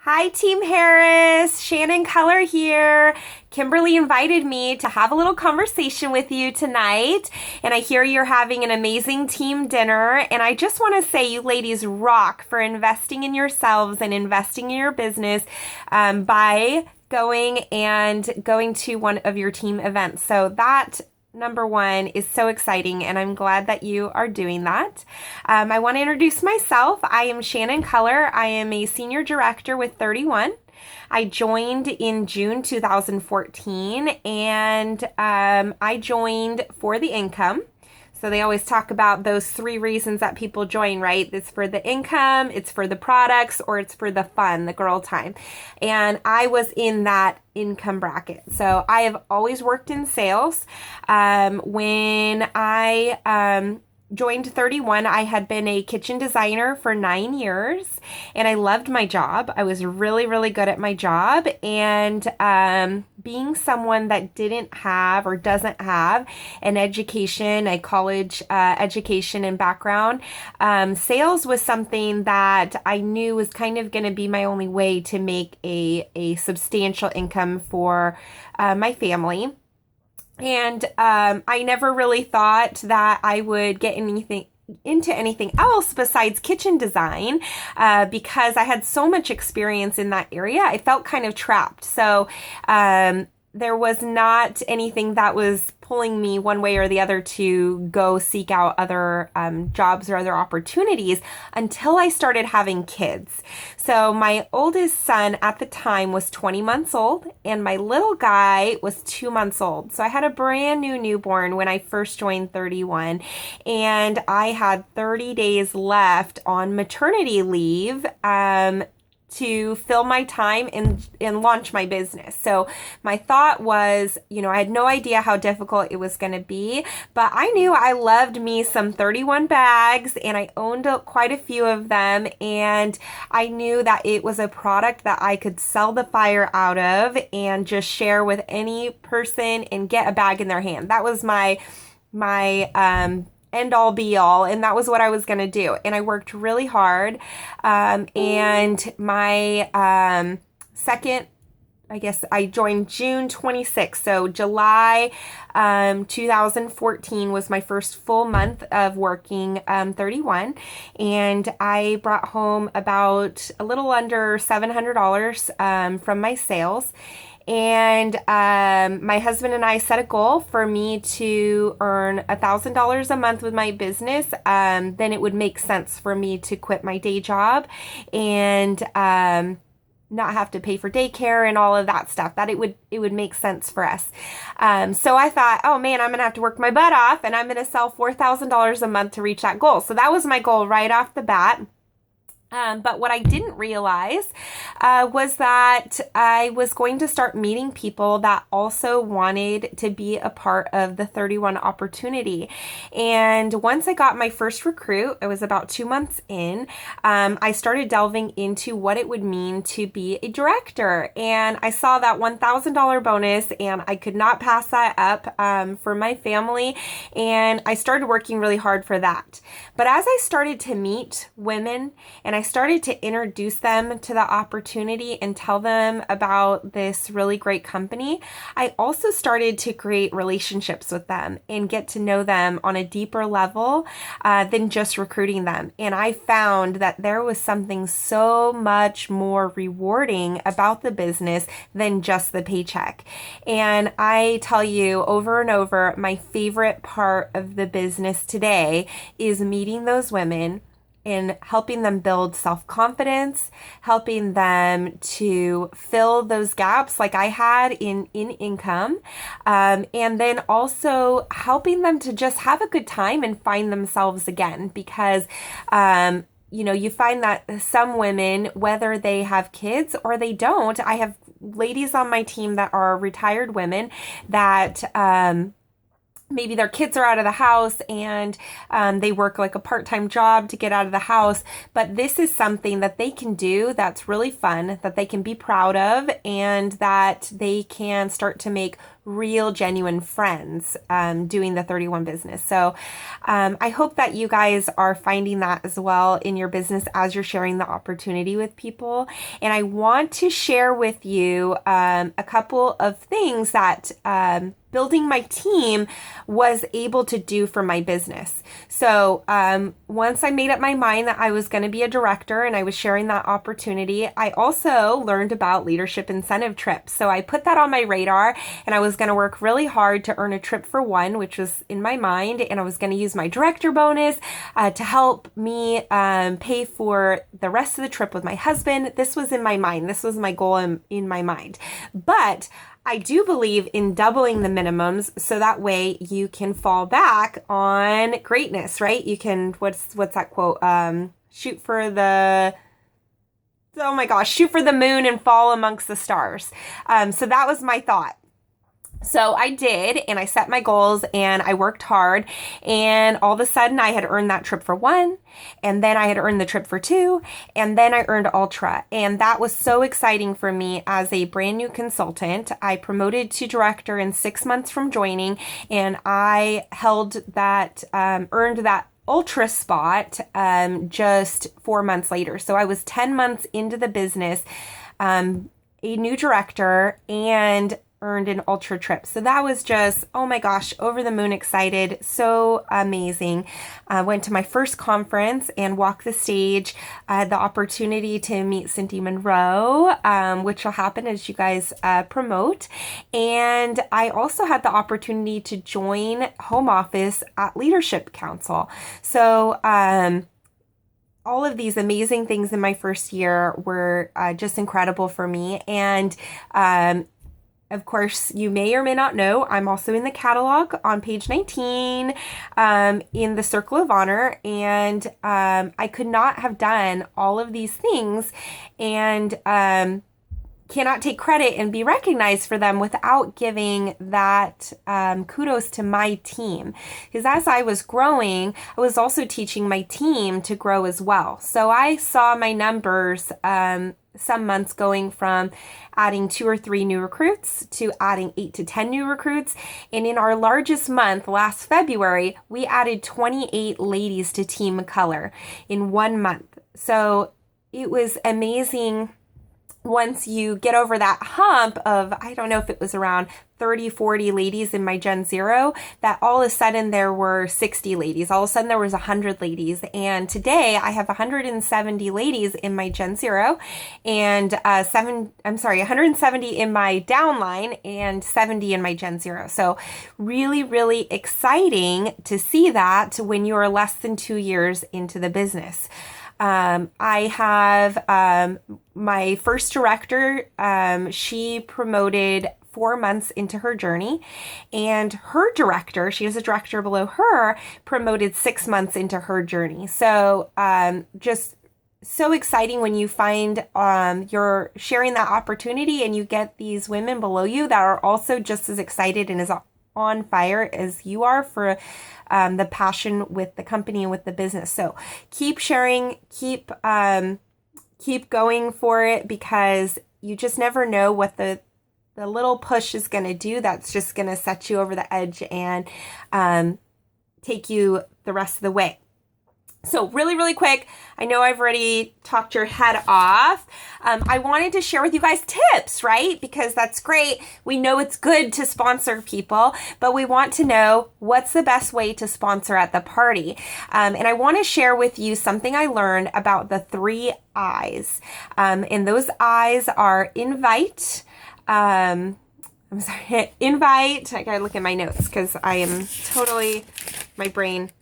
Hi, Team Harris. Shannon Keller here. Kimberly invited me to have a little conversation with you tonight, and I hear you're having an amazing team dinner. And I just want to say, you ladies rock for investing in yourselves and investing in your business by going to one of your team events. So that number one is so exciting, and I'm glad that you are doing that. I want to introduce myself. I am Shannon Keller. I am a senior director with 31. I joined in June 2014, and I joined for the income. So they always talk about those three reasons that people join, right? It's for the income, it's for the products, or it's for the fun, the girl time. And I was in that income bracket. So I have always worked in sales. When I joined 31, I had been a kitchen designer for 9 years, and I loved my job. I was really, really good at my job. And being someone that didn't have or doesn't have an education, a college education and background, sales was something that I knew was kind of going to be my only way to make a substantial income for my family. And I never really thought that I would get into anything else besides kitchen design because I had so much experience in that area. I felt kind of trapped. So there was not anything that was pulling me one way or the other to go seek out other jobs or other opportunities until I started having kids. So my oldest son at the time was 20 months old, and my little guy was 2 months old. So I had a brand new newborn when I first joined 31, and I had 30 days left on maternity leave to fill my time and launch my business. So my thought was, I had no idea how difficult it was going to be, but I knew I loved me some 31 bags, and I owned quite a few of them, and I knew that it was a product that I could sell the fire out of and just share with any person and get a bag in their hand. That was my end all be all, and that was what I was going to do. And I worked really hard. And my second, I guess I joined June 26th. So July 2014 was my first full month of working 31. And I brought home about a little under $700 from my sales. And my husband and I set a goal for me to earn $1,000 a month with my business. Then it would make sense for me to quit my day job and not have to pay for daycare and all of that stuff. That it would make sense for us. So I thought, oh man, I'm gonna have to work my butt off, and I'm gonna sell $4,000 a month to reach that goal. So that was my goal right off the bat. But what I didn't realize was that I was going to start meeting people that also wanted to be a part of the 31 opportunity. And once I got my first recruit, it was about 2 months in, I started delving into what it would mean to be a director. And I saw that $1,000 bonus, and I could not pass that up for my family. And I started working really hard for that. But as I started to meet women and I started to introduce them to the opportunity and tell them about this really great company, I also started to create relationships with them and get to know them on a deeper level than just recruiting them. And I found that there was something so much more rewarding about the business than just the paycheck. And I tell you over and over, my favorite part of the business today is meeting those women and helping them build self-confidence, helping them to fill those gaps like I had in income, and then also helping them to just have a good time and find themselves again. Because you find that some women, whether they have kids or they don't, I have ladies on my team that are retired women that maybe their kids are out of the house and they work like a part-time job to get out of the house. But this is something that they can do that's really fun, that they can be proud of, and that they can start to make real, genuine friends doing the 31 business. So I hope that you guys are finding that as well in your business as you're sharing the opportunity with people. And I want to share with you a couple of things that building my team was able to do for my business. So once I made up my mind that I was going to be a director and I was sharing that opportunity, I also learned about leadership incentive trips. So I put that on my radar, and I was going to work really hard to earn a trip for one, which was in my mind, and I was going to use my director bonus to help me pay for the rest of the trip with my husband. This was in my mind. This was my goal in my mind. But I do believe in doubling the minimums so that way you can fall back on greatness, right? You can, what's that quote? Shoot for the moon and fall amongst the stars. So that was my thought. So I did, and I set my goals, and I worked hard, and all of a sudden I had earned that trip for one, and then I had earned the trip for two, and then I earned Ultra. And that was so exciting for me as a brand new consultant. I promoted to director in 6 months from joining, and I held that, earned that Ultra spot just 4 months later. So I was 10 months into the business, a new director, and earned an Ultra trip. So that was just, oh my gosh, over the moon excited. So amazing. Went to my first conference and walked the stage. I had the opportunity to meet Cindy Monroe, which will happen as you guys promote. And I also had the opportunity to join home office at Leadership Council. So, all of these amazing things in my first year were just incredible for me. And, of course, you may or may not know, I'm also in the catalog on page 19 in the Circle of Honor, and I could not have done all of these things and cannot take credit and be recognized for them without giving that kudos to my team. Because as I was growing, I was also teaching my team to grow as well. So I saw my numbers some months going from adding 2 or 3 new recruits to adding 8 to 10 new recruits. And in our largest month, last February, we added 28 ladies to Team Color in 1 month. So it was amazing. Once you get over that hump of, I don't know if it was around 30, 40 ladies in my Gen Zero, that all of a sudden there were 60 ladies. All of a sudden there was 100 ladies. And today I have 170 ladies in my Gen Zero and 170 in my downline and 70 in my Gen Zero. So really, really exciting to see that when you are less than 2 years into the business. I have my first director, she promoted 4 months into her journey, and her director, she has a director below her, promoted 6 months into her journey. So just so exciting when you find you're sharing that opportunity and you get these women below you that are also just as excited and as on fire as you are for the passion with the company and with the business. So keep sharing, keep going for it, because you just never know what the little push is going to do that's just going to set you over the edge and take you the rest of the way. So really, really quick, I know I've already talked your head off. I wanted to share with you guys tips, right? Because that's great. We know it's good to sponsor people, but we want to know what's the best way to sponsor at the party. And I want to share with you something I learned about the 3 I's. And those I's are invite, invite. I gotta look at my notes because I am totally, my brain.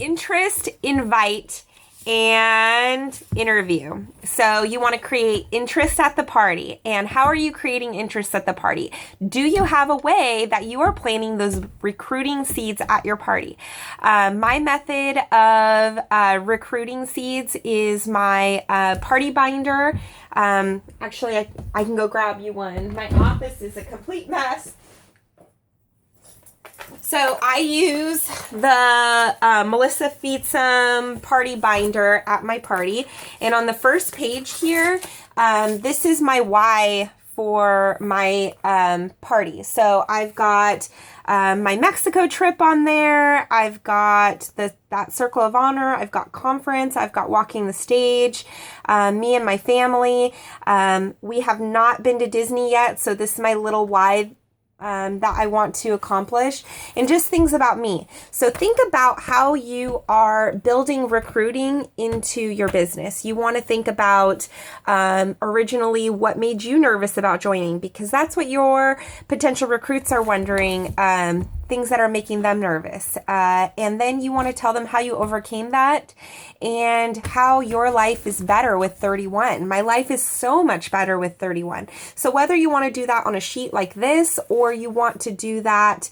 Interest, invite, and interview. So you want to create interest at the party. And how are you creating interest at the party? Do you have a way that you are planting those recruiting seeds at your party? My method of recruiting seeds is my party binder. Actually, I can go grab you one. My office is a complete mess. So I use the Melissa Feetsum party binder at my party. And on the first page here, this is my why for my party. So I've got my Mexico trip on there. I've got that Circle of Honor. I've got conference. I've got walking the stage. Me and my family. We have not been to Disney yet, so this is my little why that I want to accomplish, and just things about me. So think about how you are building recruiting into your business. You want to think about originally what made you nervous about joining, because that's what your potential recruits are wondering, things that are making them nervous. And then you want to tell them how you overcame that and how your life is better with 31. My life is so much better with 31. So whether you want to do that on a sheet like this, or you want to do that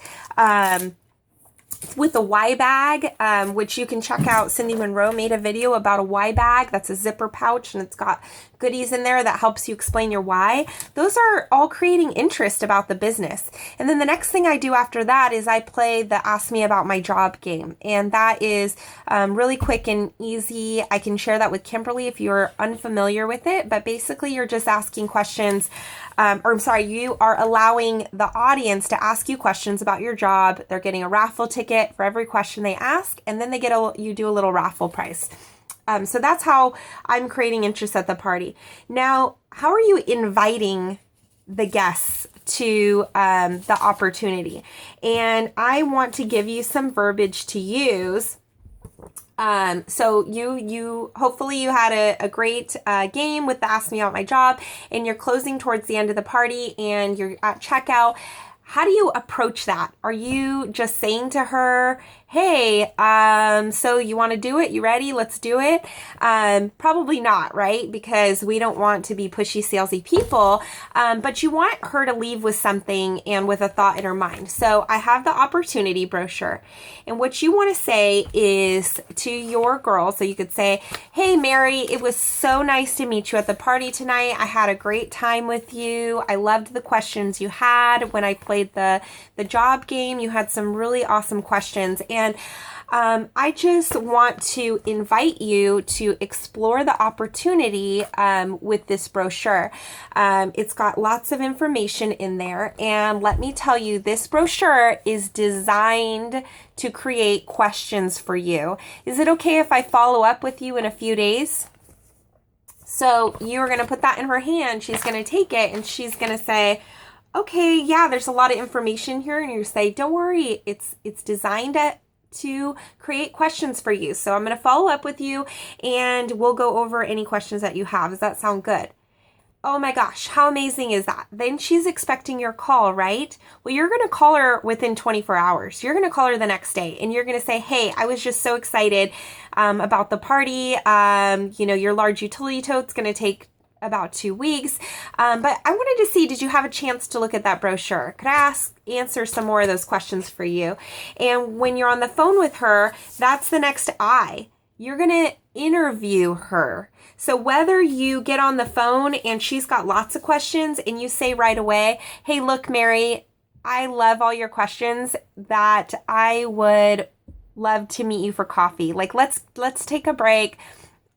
with a Y bag, which you can check out. Cindy Monroe made a video about a Y bag. That's a zipper pouch, and it's got goodies in there that helps you explain your why. Those are all creating interest about the business. And then the next thing I do after that is I play the Ask Me About My Job game. And that is really quick and easy. I can share that with Kimberly if you're unfamiliar with it. But basically, you're just asking questions. You are allowing the audience to ask you questions about your job. They're getting a raffle ticket for every question they ask, and then you do a little raffle prize. So that's how I'm creating interest at the party. Now, how are you inviting the guests to the opportunity? And I want to give you some verbiage to use. So you hopefully you had a great game with the Ask Me About My Job, and you're closing towards the end of the party and you're at checkout. How do you approach that? Are you just saying to her, hey, so you want to do it? You ready? Let's do it. Probably not, right? Because we don't want to be pushy, salesy people. But you want her to leave with something and with a thought in her mind. So I have the opportunity brochure. And what you want to say is to your girl, so you could say, hey, Mary, it was so nice to meet you at the party tonight. I had a great time with you. I loved the questions you had when I played the job game. You had some really awesome questions. And I just want to invite you to explore the opportunity with this brochure. It's got lots of information in there. And let me tell you, this brochure is designed to create questions for you. Is it okay if I follow up with you in a few days? So you're going to put that in her hand. She's going to take it and she's going to say, okay, yeah, there's a lot of information here. And you say, don't worry, it's designed to create questions for you. So I'm going to follow up with you and we'll go over any questions that you have. Does that sound good? Oh my gosh, how amazing is that? Then she's expecting your call, right? Well, you're going to call her within 24 hours. You're going to call her the next day and you're going to say, hey, I was just so excited about the party. Your large utility tote's going to take about 2 weeks. But I wanted to see, did you have a chance to look at that brochure? Could I answer some more of those questions for you? And when you're on the phone with her, that's the next I. You're going to interview her. So whether you get on the phone and she's got lots of questions and you say right away, hey, look, Mary, I love all your questions, that I would love to meet you for coffee. Like, let's take a break.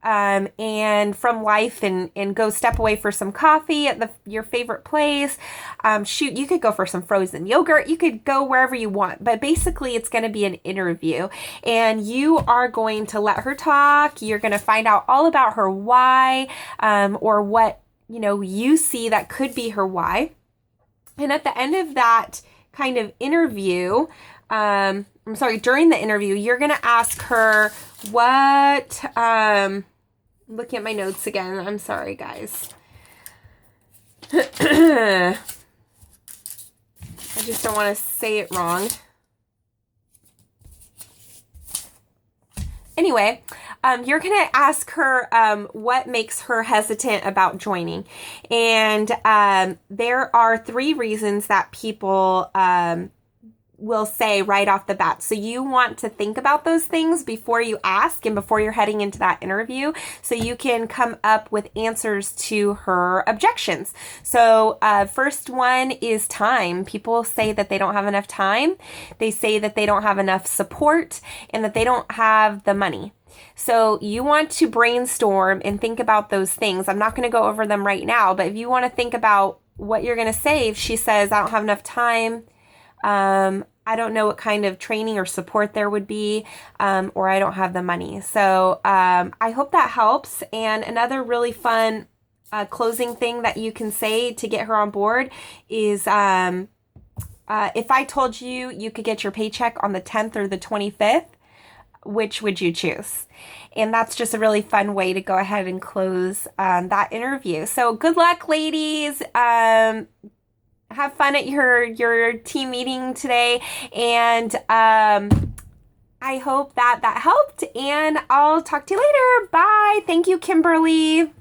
And from life and go step away for some coffee at your favorite place. You could go for some frozen yogurt. You could go wherever you want, but basically it's going to be an interview and you are going to let her talk. You're going to find out all about her why, or what, you see that could be her why. And at the end of that kind of interview, during the interview, you're going to ask her what, looking at my notes again. I'm sorry, guys. I just don't want to say it wrong. Anyway, you're going to ask her what makes her hesitant about joining. And there are 3 reasons that people will say right off the bat. So you want to think about those things before you ask and before you're heading into that interview, so you can come up with answers to her objections. So first one is time. People say that they don't have enough time. They say that they don't have enough support and that they don't have the money. So you want to brainstorm and think about those things. I'm not going to go over them right now, but if you want to think about what you're going to say if she says, I don't have enough time. I don't know what kind of training or support there would be, or I don't have the money. So I hope that helps. And another really fun closing thing that you can say to get her on board is if I told you you could get your paycheck on the 10th or the 25th, which would you choose? And that's just a really fun way to go ahead and close that interview. So good luck, ladies. Have fun at your team meeting today. And I hope that helped. And I'll talk to you later. Bye. Thank you, Kimberly.